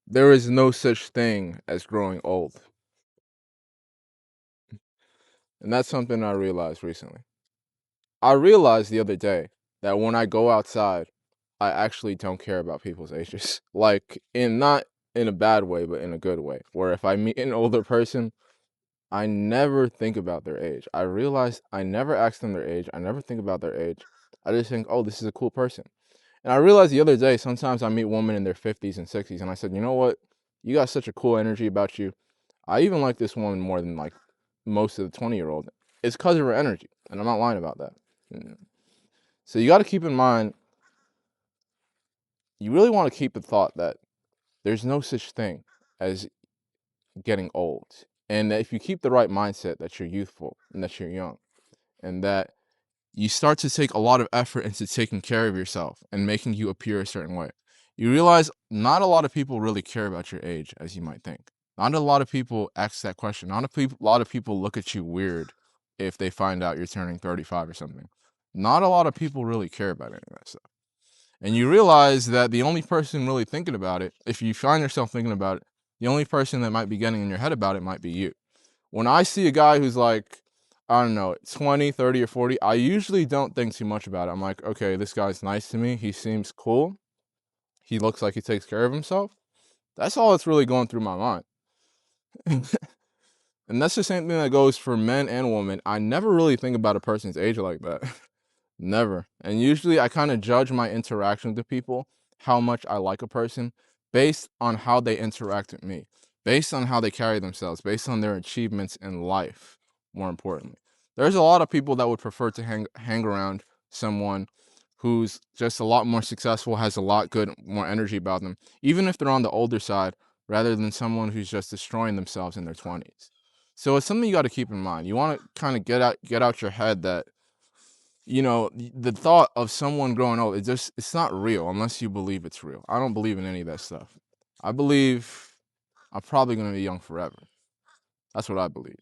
There is no such thing as growing old. And that's something I realized recently. I realized the other day that when I go outside, I actually don't care about people's ages. Like, in not in a bad way, but in a good way. Where if I meet an older person, I never think about their age. I realized I never ask them their age. I never think about their age. I just think, oh, this is a cool person. And I realized the other day, sometimes I meet women in their 50s and 60s, and I said, you know what? You got such a cool energy about you. I even like this woman more than like most of the 20-year-old. It's because of her energy, and I'm not lying about that. So you got to keep in mind, you really want to keep the thought that there's no such thing as getting old. And that if you keep the right mindset that you're youthful and that you're young and that you start to take a lot of effort into taking care of yourself and making you appear a certain way, you realize not a lot of people really care about your age as you might think. Not a lot of people ask that question. Not a lot of people look at you weird if they find out you're turning 35 or something. Not a lot of people really care about any of that stuff. And you realize that the only person really thinking about it, if you find yourself thinking about it, the only person that might be getting in your head about it might be you. When I see a guy who's like, I don't know, 20, 30, or 40, I usually don't think too much about it. I'm like, okay, this guy's nice to me. He seems cool. He looks like he takes care of himself. That's all that's really going through my mind. And that's the same thing that goes for men and women. I never really think about a person's age like that. Never. And usually I kind of judge my interaction with people, how much I like a person, based on how they interact with me, based on how they carry themselves, based on their achievements in life, more importantly. There's a lot of people that would prefer to hang around someone who's just a lot more successful, has a lot more energy about them, even if they're on the older side, rather than someone who's just destroying themselves in their 20s. So it's something you got to keep in mind. You want to kind of get out your head that the thought of someone growing old, it's not real unless you believe it's real. I don't believe in any of that stuff. I believe I'm probably going to be young forever. That's what I believe.